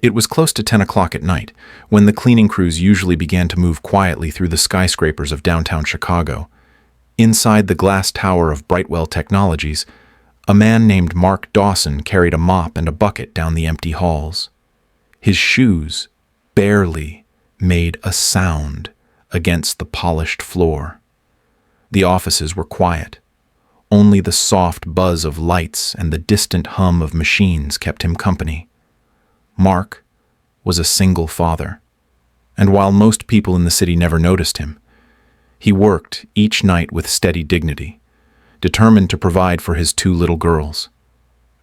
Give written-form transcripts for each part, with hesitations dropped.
It was close to 10 o'clock at night, when the cleaning crews usually began to move quietly through the skyscrapers of downtown Chicago. Inside the glass tower of Brightwell Technologies, a man named Mark Dawson carried a mop and a bucket down the empty halls. His shoes barely made a sound against the polished floor. The offices were quiet. Only the soft buzz of lights and the distant hum of machines kept him company. Mark was a single father, and while most people in the city never noticed him, he worked each night with steady dignity, determined to provide for his two little girls.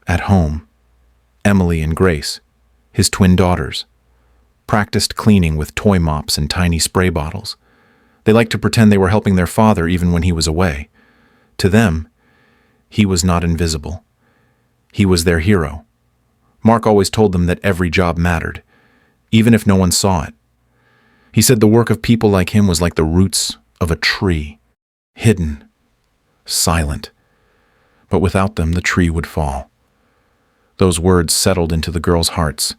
At home, Emily and Grace, his twin daughters, practiced cleaning with toy mops and tiny spray bottles. They liked to pretend they were helping their father even when he was away. To them, he was not invisible. He was their hero. Mark always told them that every job mattered, even if no one saw it. He said the work of people like him was like the roots of a tree, hidden, silent. But without them, the tree would fall. Those words settled into the girls' hearts,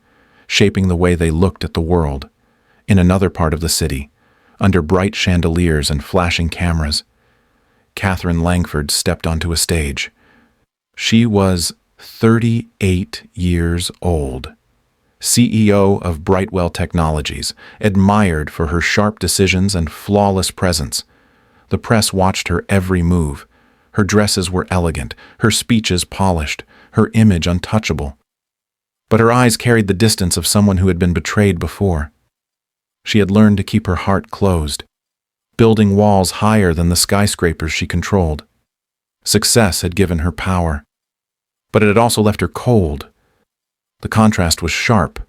shaping the way they looked at the world. In another part of the city, under bright chandeliers and flashing cameras, Catherine Langford stepped onto a stage. She was 38 years old, CEO of Brightwell Technologies, admired for her sharp decisions and flawless presence. The press watched her every move. Her dresses were elegant, her speeches polished, her image untouchable. But her eyes carried the distance of someone who had been betrayed before. She had learned to keep her heart closed, building walls higher than the skyscrapers she controlled. Success had given her power, but it had also left her cold. The contrast was sharp.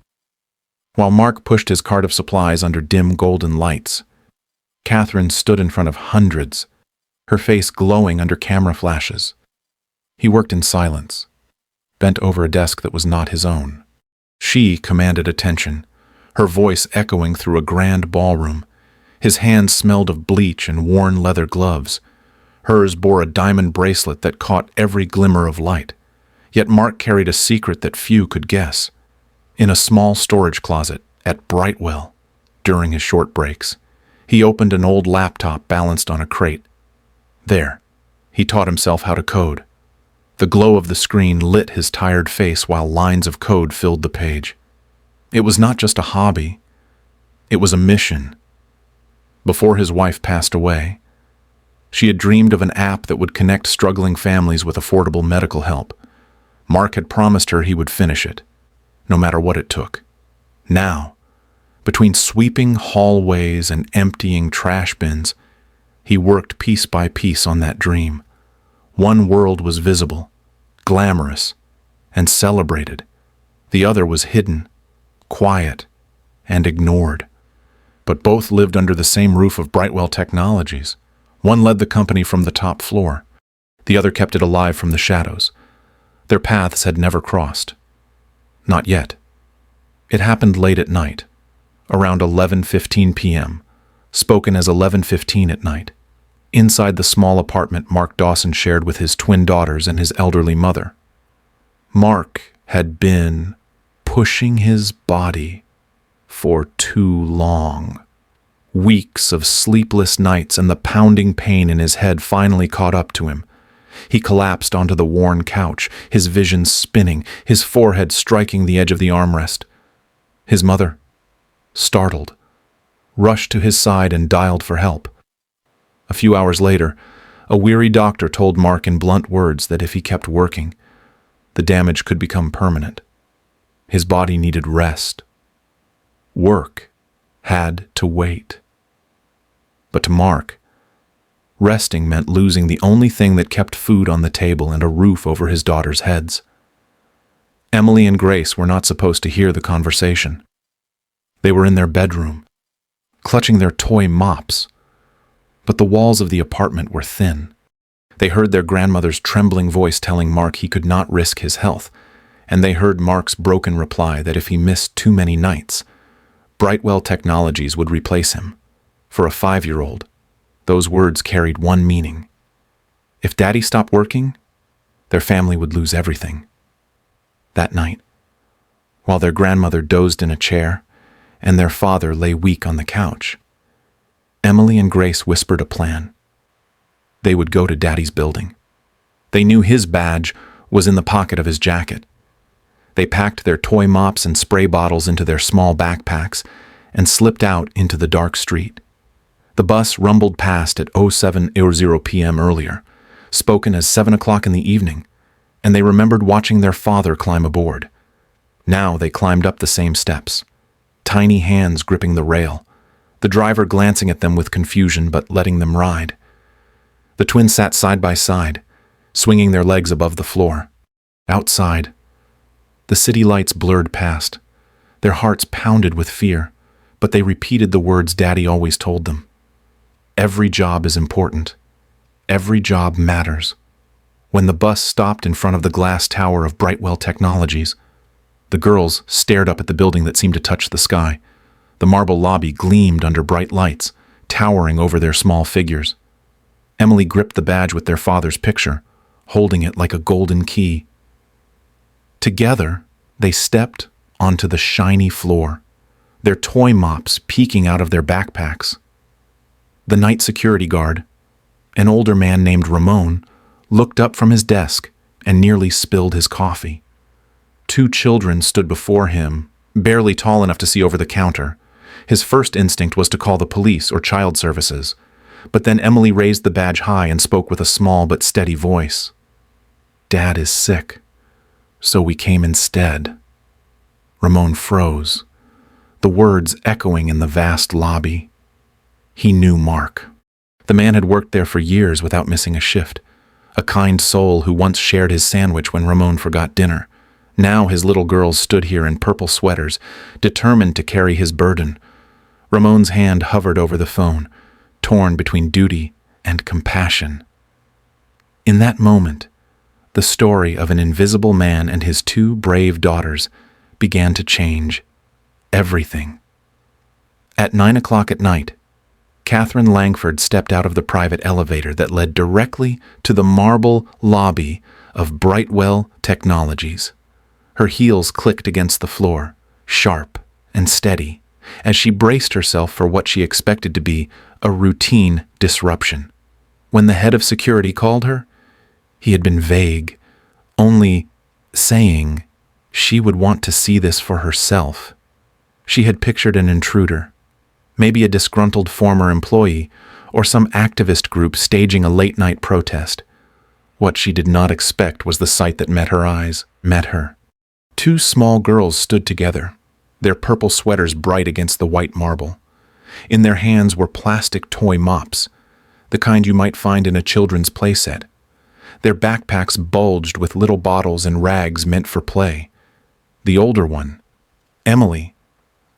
While Mark pushed his cart of supplies under dim golden lights, Catherine stood in front of hundreds, her face glowing under camera flashes. He worked in silence, bent over a desk that was not his own. She commanded attention, her voice echoing through a grand ballroom. His hands smelled of bleach and worn leather gloves. Hers bore a diamond bracelet that caught every glimmer of light. Yet Mark carried a secret that few could guess. In a small storage closet at Brightwell, during his short breaks, he opened an old laptop balanced on a crate. There, he taught himself how to code. The glow of the screen lit his tired face while lines of code filled the page. It was not just a hobby. It was a mission. Before his wife passed away, she had dreamed of an app that would connect struggling families with affordable medical help. Mark had promised her he would finish it, no matter what it took. Now, between sweeping hallways and emptying trash bins, he worked piece by piece on that dream. One world was visible, glamorous, and celebrated. The other was hidden, quiet, and ignored. But both lived under the same roof of Brightwell Technologies. One led the company from the top floor. The other kept it alive from the shadows. Their paths had never crossed. Not yet. It happened late at night, around 11:15 p.m., spoken as 11:15 at night, inside the small apartment Mark Dawson shared with his twin daughters and his elderly mother. Mark had been pushing his body for too long. Weeks of sleepless nights and the pounding pain in his head finally caught up to him. He collapsed onto the worn couch, his vision spinning, his forehead striking the edge of the armrest. His mother, startled, rushed to his side and dialed for help. A few hours later, a weary doctor told Mark in blunt words that if he kept working, the damage could become permanent. His body needed rest. Work had to wait. But to Mark, resting meant losing the only thing that kept food on the table and a roof over his daughters' heads. Emily and Grace were not supposed to hear the conversation. They were in their bedroom, clutching their toy mops, but the walls of the apartment were thin. They heard their grandmother's trembling voice telling Mark he could not risk his health, and they heard Mark's broken reply that if he missed too many nights, Brightwell Technologies would replace him. For a 5-year-old, those words carried one meaning. If Daddy stopped working, their family would lose everything. That night, while their grandmother dozed in a chair and their father lay weak on the couch. Emily and Grace whispered a plan. They would go to Daddy's building. They knew his badge was in the pocket of his jacket. They packed their toy mops and spray bottles into their small backpacks and slipped out into the dark street. The bus rumbled past at 07:00 p.m. earlier, spoken as 7 o'clock in the evening, and they remembered watching their father climb aboard. Now they climbed up the same steps, tiny hands gripping the rail, the driver glancing at them with confusion but letting them ride. The twins sat side by side, swinging their legs above the floor. Outside, the city lights blurred past. Their hearts pounded with fear, but they repeated the words Daddy always told them. Every job is important. Every job matters. When the bus stopped in front of the glass tower of Brightwell Technologies, the girls stared up at the building that seemed to touch the sky. The marble lobby gleamed under bright lights, towering over their small figures. Emily gripped the badge with their father's picture, holding it like a golden key. Together, they stepped onto the shiny floor, their toy mops peeking out of their backpacks. The night security guard, an older man named Ramon, looked up from his desk and nearly spilled his coffee. 2 children stood before him, barely tall enough to see over the counter. His first instinct was to call the police or child services, but then Emily raised the badge high and spoke with a small but steady voice. "Dad is sick, so we came instead." Ramon froze, the words echoing in the vast lobby. He knew Mark. The man had worked there for years without missing a shift, a kind soul who once shared his sandwich when Ramon forgot dinner. Now his little girls stood here in purple sweaters, determined to carry his burden. Ramon's hand hovered over the phone, torn between duty and compassion. In that moment, the story of an invisible man and his 2 brave daughters began to change everything. At 9 o'clock at night, Catherine Langford stepped out of the private elevator that led directly to the marble lobby of Brightwell Technologies. Her heels clicked against the floor, sharp and steady, as she braced herself for what she expected to be a routine disruption. When the head of security called her, he had been vague, only saying she would want to see this for herself. She had pictured an intruder, maybe a disgruntled former employee or some activist group staging a late-night protest. What she did not expect was the sight that met her. 2 small girls stood together, their purple sweaters bright against the white marble. In their hands were plastic toy mops, the kind you might find in a children's playset. Their backpacks bulged with little bottles and rags meant for play. The older one, Emily,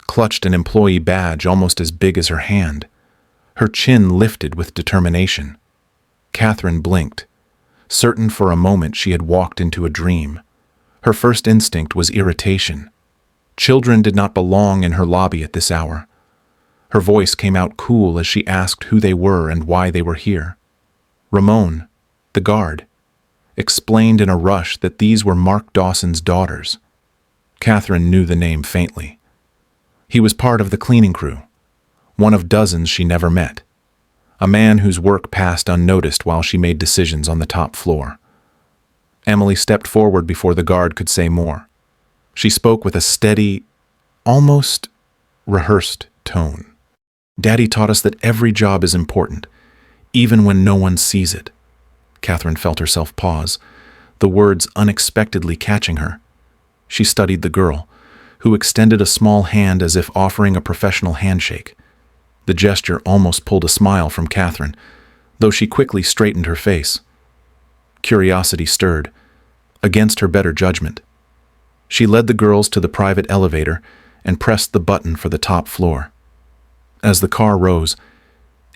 clutched an employee badge almost as big as her hand. Her chin lifted with determination. Catherine blinked, certain for a moment she had walked into a dream. Her first instinct was irritation. Children did not belong in her lobby at this hour. Her voice came out cool as she asked who they were and why they were here. Ramon, the guard, explained in a rush that these were Mark Dawson's daughters. Catherine knew the name faintly. He was part of the cleaning crew, one of dozens she never met, a man whose work passed unnoticed while she made decisions on the top floor. Emily stepped forward before the guard could say more. She spoke with a steady, almost rehearsed tone. "Daddy taught us that every job is important, even when no one sees it." Catherine felt herself pause, the words unexpectedly catching her. She studied the girl, who extended a small hand as if offering a professional handshake. The gesture almost pulled a smile from Catherine, though she quickly straightened her face. Curiosity stirred, against her better judgment. She led the girls to the private elevator and pressed the button for the top floor. As the car rose,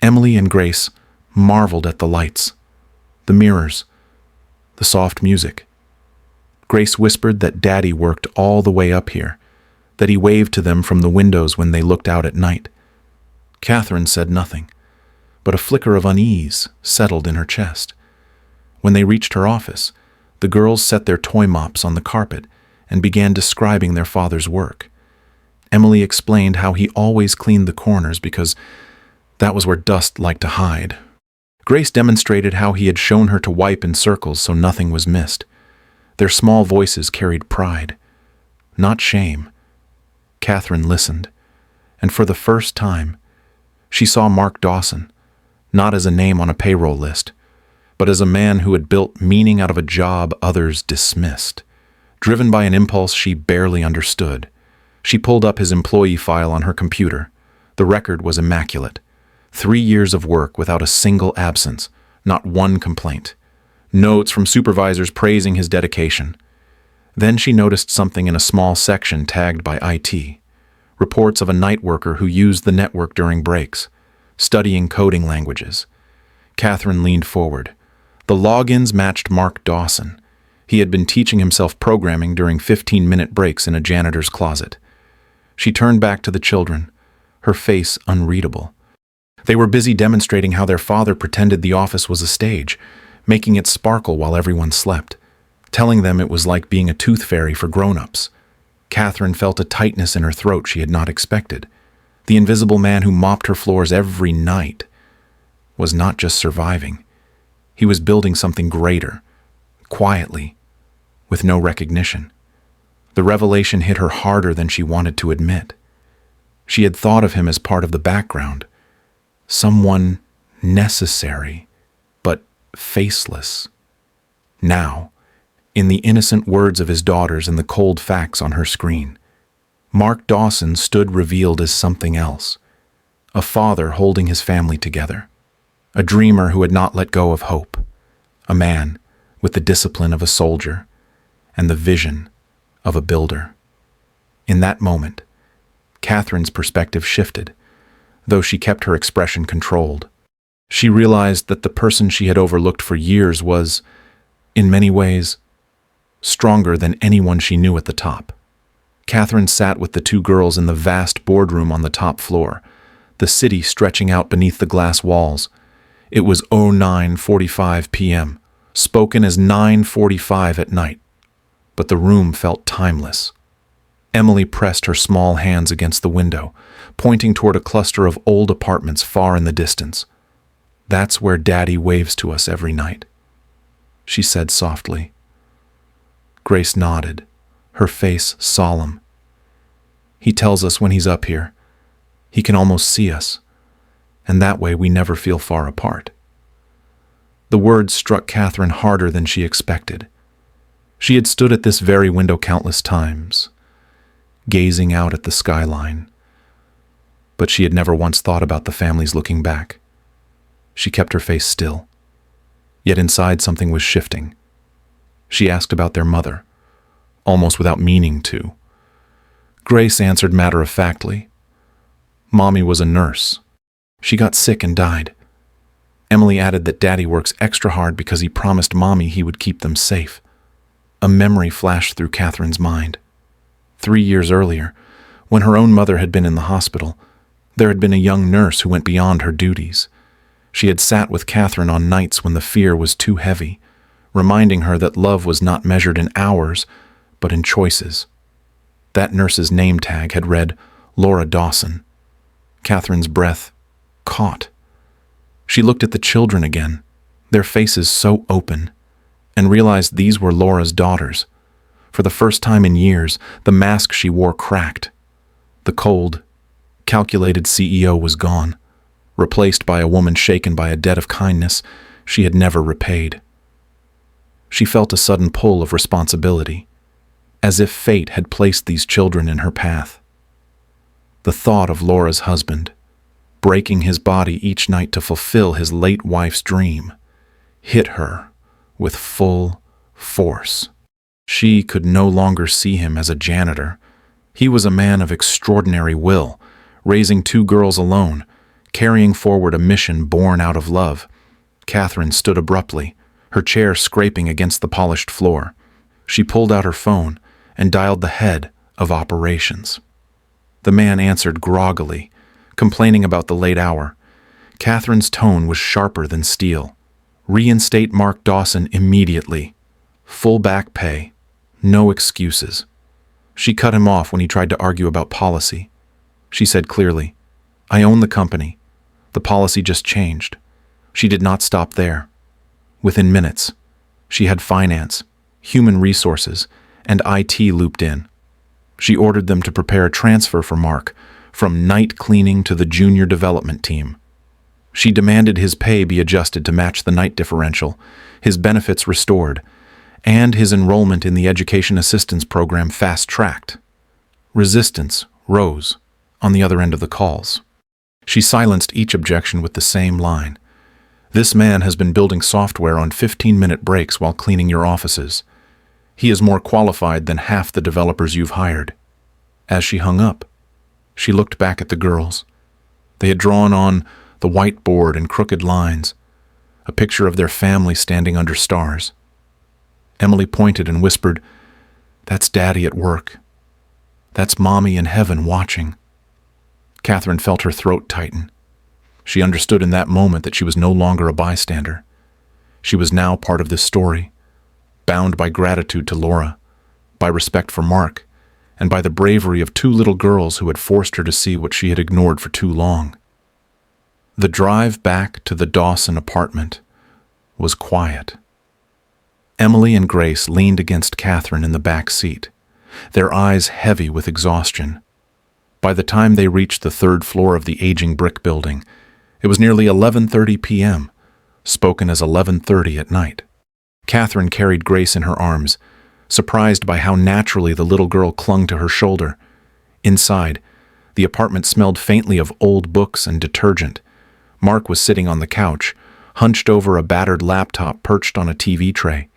Emily and Grace marveled at the lights, the mirrors, the soft music. Grace whispered that Daddy worked all the way up here, that he waved to them from the windows when they looked out at night. Catherine said nothing, but a flicker of unease settled in her chest. When they reached her office, the girls set their toy mops on the carpet and began describing their father's work. Emily explained how he always cleaned the corners because that was where dust liked to hide. Grace demonstrated how he had shown her to wipe in circles so nothing was missed. Their small voices carried pride, not shame. Catherine listened, and for the first time, she saw Mark Dawson, not as a name on a payroll list, but as a man who had built meaning out of a job others dismissed. Driven by an impulse she barely understood, she pulled up his employee file on her computer. The record was immaculate. 3 years of work without a single absence, not one complaint. Notes from supervisors praising his dedication. Then she noticed something in a small section tagged by IT. Reports of a night worker who used the network during breaks, studying coding languages. Catherine leaned forward. The logins matched Mark Dawson. He had been teaching himself programming during 15-minute breaks in a janitor's closet. She turned back to the children, her face unreadable. They were busy demonstrating how their father pretended the office was a stage, making it sparkle while everyone slept, telling them it was like being a tooth fairy for grown-ups. Catherine felt a tightness in her throat she had not expected. The invisible man who mopped her floors every night was not just surviving. He was building something greater, quietly, with no recognition. The revelation hit her harder than she wanted to admit. She had thought of him as part of the background, someone necessary, but faceless. Now, in the innocent words of his daughters and the cold facts on her screen, Mark Dawson stood revealed as something else. A father holding his family together. A dreamer who had not let go of hope. A man with the discipline of a soldier and the vision of a builder. In that moment, Catherine's perspective shifted, though she kept her expression controlled. She realized that the person she had overlooked for years was, in many ways, stronger than anyone she knew at the top. Catherine sat with the 2 girls in the vast boardroom on the top floor, the city stretching out beneath the glass walls. It was 09:45 p.m., spoken as 9:45 at night, but the room felt timeless. Emily pressed her small hands against the window, pointing toward a cluster of old apartments far in the distance. "That's where Daddy waves to us every night," she said softly. Grace nodded, her face solemn. "He tells us when he's up here. He can almost see us, and that way we never feel far apart." The words struck Catherine harder than she expected. She had stood at this very window countless times, gazing out at the skyline, but she had never once thought about the families looking back. She kept her face still, yet inside something was shifting. She asked about their mother, almost without meaning to. Grace answered matter-of-factly. Mommy was a nurse. She got sick and died. Emily added that Daddy works extra hard because he promised Mommy he would keep them safe. A memory flashed through Catherine's mind. 3 years earlier, when her own mother had been in the hospital, there had been a young nurse who went beyond her duties. She had sat with Catherine on nights when the fear was too heavy, reminding her that love was not measured in hours, but in choices. That nurse's name tag had read Laura Dawson. Catherine's breath caught. She looked at the children again, their faces so open, and realized these were Laura's daughters. For the first time in years, the mask she wore cracked. The cold, calculated CEO was gone, replaced by a woman shaken by a debt of kindness she had never repaid. She felt a sudden pull of responsibility, as if fate had placed these children in her path. The thought of Laura's husband, breaking his body each night to fulfill his late wife's dream, hit her with full force. She could no longer see him as a janitor. He was a man of extraordinary will, raising 2 girls alone, carrying forward a mission born out of love. Catherine stood abruptly, her chair scraping against the polished floor. She pulled out her phone and dialed the head of operations. The man answered groggily, complaining about the late hour. Catherine's tone was sharper than steel. "Reinstate Mark Dawson immediately. Full back pay. No excuses." She cut him off when he tried to argue about policy. She said clearly, "I own the company. The policy just changed." She did not stop there. Within minutes, she had finance, human resources, and IT looped in. She ordered them to prepare a transfer for Mark, from night cleaning to the junior development team. She demanded his pay be adjusted to match the night differential, his benefits restored, and his enrollment in the education assistance program fast-tracked. Resistance rose on the other end of the calls. She silenced each objection with the same line. "This man has been building software on 15-minute breaks while cleaning your offices. He is more qualified than half the developers you've hired." As she hung up, she looked back at the girls. They had drawn on the whiteboard in crooked lines, a picture of their family standing under stars. Emily pointed and whispered, "That's Daddy at work. That's Mommy in heaven watching." Catherine felt her throat tighten. She understood in that moment that she was no longer a bystander. She was now part of this story, bound by gratitude to Laura, by respect for Mark, and by the bravery of two little girls who had forced her to see what she had ignored for too long. The drive back to the Dawson apartment was quiet. Emily and Grace leaned against Catherine in the back seat, their eyes heavy with exhaustion. By the time they reached the third floor of the aging brick building, it was nearly 11:30 p.m., spoken as 11:30 at night. Catherine carried Grace in her arms, surprised by how naturally the little girl clung to her shoulder. Inside, the apartment smelled faintly of old books and detergent. Mark was sitting on the couch, hunched over a battered laptop perched on a TV tray.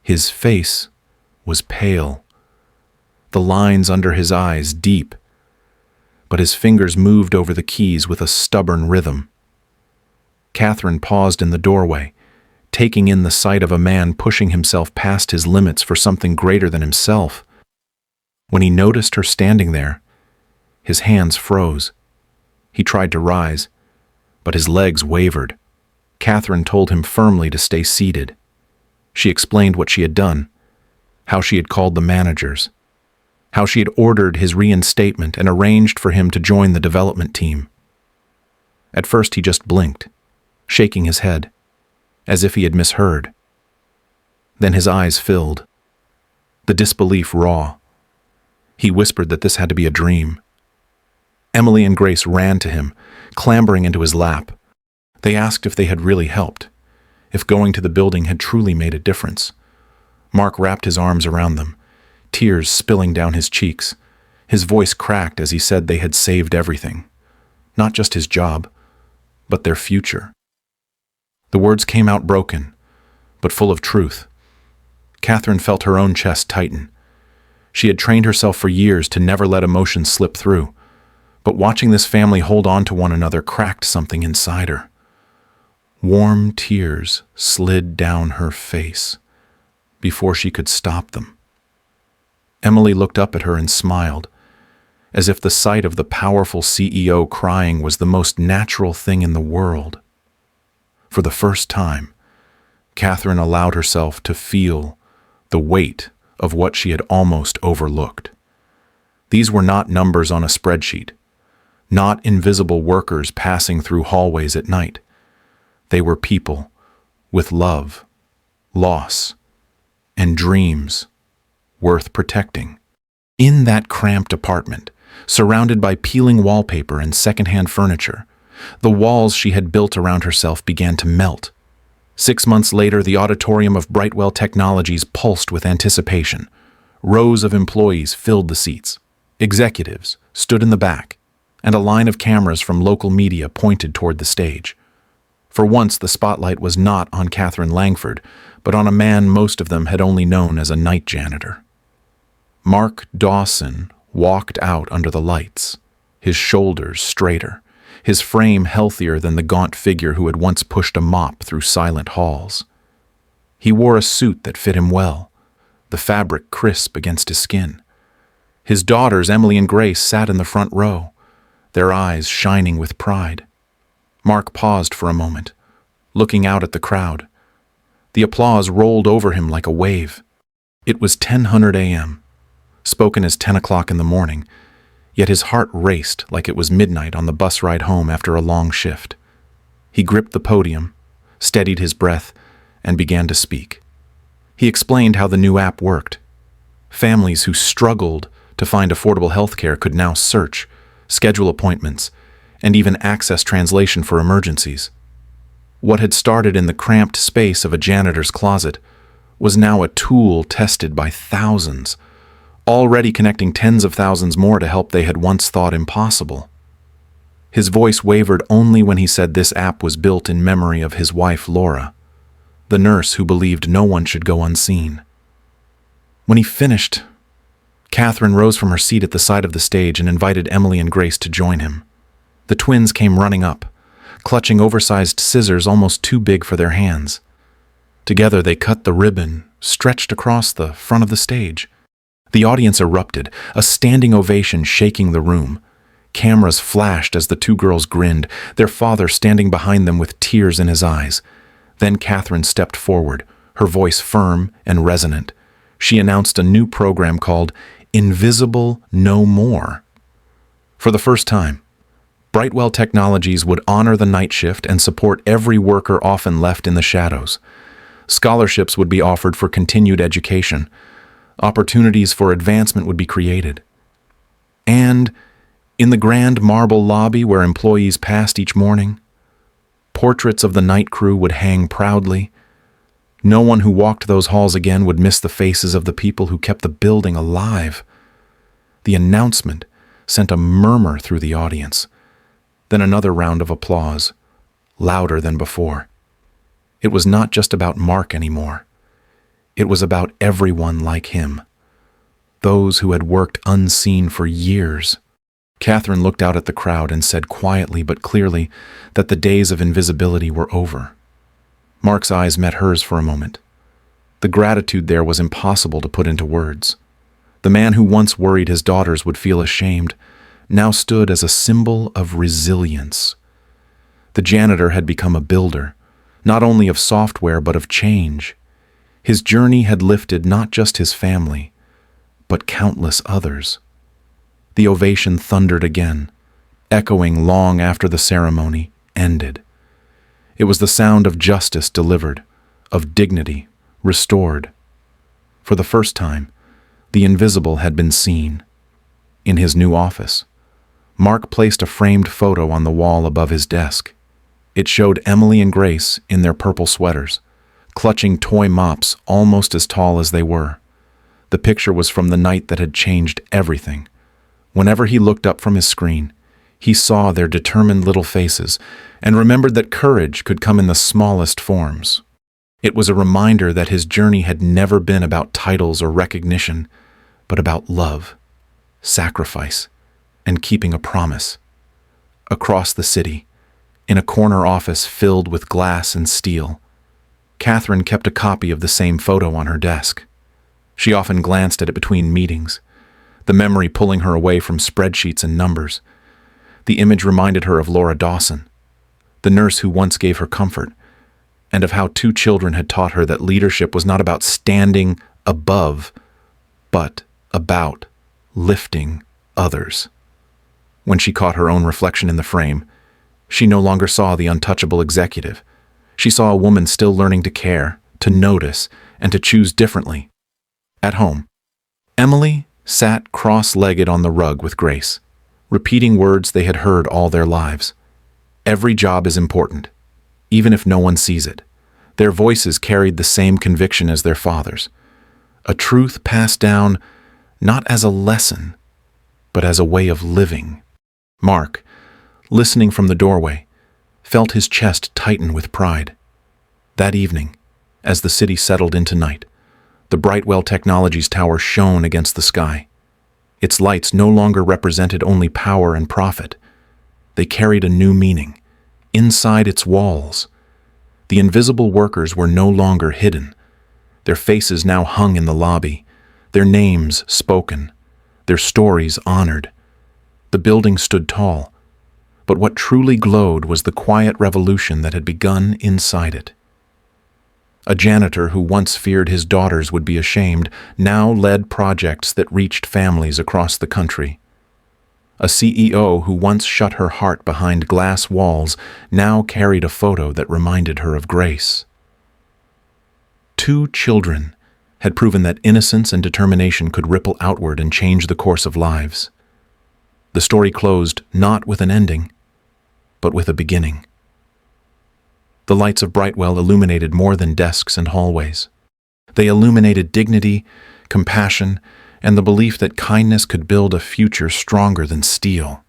His face was pale, the lines under his eyes deep, but his fingers moved over the keys with a stubborn rhythm. Catherine paused in the doorway, taking in the sight of a man pushing himself past his limits for something greater than himself. When he noticed her standing there, his hands froze. He tried to rise, but his legs wavered. Catherine told him firmly to stay seated. She explained what she had done, how she had called the managers, how she had ordered his reinstatement and arranged for him to join the development team. At first he just blinked, shaking his head, as if he had misheard. Then his eyes filled, the disbelief raw. He whispered that this had to be a dream. Emily and Grace ran to him, clambering into his lap. They asked if they had really helped, if going to the building had truly made a difference. Mark wrapped his arms around them, tears spilling down his cheeks. His voice cracked as he said they had saved everything. Not just his job, but their future. The words came out broken, but full of truth. Catherine felt her own chest tighten. She had trained herself for years to never let emotions slip through, but watching this family hold on to one another cracked something inside her. Warm tears slid down her face before she could stop them. Emily looked up at her and smiled, as if the sight of the powerful CEO crying was the most natural thing in the world. For the first time, Catherine allowed herself to feel the weight of what she had almost overlooked. These were not numbers on a spreadsheet, not invisible workers passing through hallways at night. They were people with love, loss, and dreams worth protecting. In that cramped apartment, surrounded by peeling wallpaper and secondhand furniture, the walls she had built around herself began to melt. 6 months later, the auditorium of Brightwell Technologies pulsed with anticipation. Rows of employees filled the seats. Executives stood in the back, and a line of cameras from local media pointed toward the stage. For once, the spotlight was not on Catherine Langford, but on a man most of them had only known as a night janitor. Mark Dawson walked out under the lights, his shoulders straighter, his frame healthier than the gaunt figure who had once pushed a mop through silent halls. He wore a suit that fit him well, the fabric crisp against his skin. His daughters, Emily and Grace, sat in the front row, their eyes shining with pride. Mark paused for a moment, looking out at the crowd. The applause rolled over him like a wave. It was 10:00 a.m. spoken as 10 o'clock in the morning, yet his heart raced like it was midnight on the bus ride home after a long shift. He gripped the podium, steadied his breath, and began to speak. He explained how the new app worked. Families who struggled to find affordable health care could now search, schedule appointments, and even access translation for emergencies. What had started in the cramped space of a janitor's closet was now a tool tested by thousands, already connecting tens of thousands more to help they had once thought impossible. His voice wavered only when he said this app was built in memory of his wife, Laura, the nurse who believed no one should go unseen. When he finished, Catherine rose from her seat at the side of the stage and invited Emily and Grace to join him. The twins came running up, clutching oversized scissors almost too big for their hands. Together they cut the ribbon stretched across the front of the stage. The audience erupted, a standing ovation shaking the room. Cameras flashed as the two girls grinned, their father standing behind them with tears in his eyes. Then Catherine stepped forward, her voice firm and resonant. She announced a new program called Invisible No More. For the first time, Brightwell Technologies would honor the night shift and support every worker often left in the shadows. Scholarships would be offered for continued education. Opportunities for advancement would be created. And in the grand marble lobby where employees passed each morning, portraits of the night crew would hang proudly. No one who walked those halls again would miss the faces of the people who kept the building alive. The announcement sent a murmur through the audience. Then another round of applause, louder than before. It was not just about Mark anymore. It was about everyone like him. Those who had worked unseen for years. Catherine looked out at the crowd and said quietly but clearly that the days of invisibility were over. Mark's eyes met hers for a moment. The gratitude there was impossible to put into words. The man who once worried his daughters would feel ashamed now stood as a symbol of resilience. The janitor had become a builder, not only of software but of change. His journey had lifted not just his family, but countless others. The ovation thundered again, echoing long after the ceremony ended. It was the sound of justice delivered, of dignity restored. For the first time, the invisible had been seen. In his new office, Mark placed a framed photo on the wall above his desk. It showed Emily and Grace in their purple sweaters, clutching toy mops almost as tall as they were. The picture was from the night that had changed everything. Whenever he looked up from his screen, he saw their determined little faces and remembered that courage could come in the smallest forms. It was a reminder that his journey had never been about titles or recognition, but about love, sacrifice, and keeping a promise. Across the city, in a corner office filled with glass and steel, Catherine kept a copy of the same photo on her desk. She often glanced at it between meetings, the memory pulling her away from spreadsheets and numbers. The image reminded her of Laura Dawson, the nurse who once gave her comfort, and of how two children had taught her that leadership was not about standing above, but about lifting others. When she caught her own reflection in the frame, she no longer saw the untouchable executive. She saw a woman still learning to care, to notice, and to choose differently. At home, Emily sat cross-legged on the rug with Grace, repeating words they had heard all their lives. Every job is important, even if no one sees it. Their voices carried the same conviction as their father's, a truth passed down not as a lesson, but as a way of living. Mark, listening from the doorway, felt his chest tighten with pride. That evening, as the city settled into night, the Brightwell Technologies tower shone against the sky. Its lights no longer represented only power and profit. They carried a new meaning. Inside its walls, the invisible workers were no longer hidden. Their faces now hung in the lobby, their names spoken, their stories honored. The building stood tall, but what truly glowed was the quiet revolution that had begun inside it. A janitor who once feared his daughters would be ashamed now led projects that reached families across the country. A CEO who once shut her heart behind glass walls now carried a photo that reminded her of grace. 2 children had proven that innocence and determination could ripple outward and change the course of lives. The story closed not with an ending, but with a beginning. The lights of Brightwell illuminated more than desks and hallways. They illuminated dignity, compassion, and the belief that kindness could build a future stronger than steel.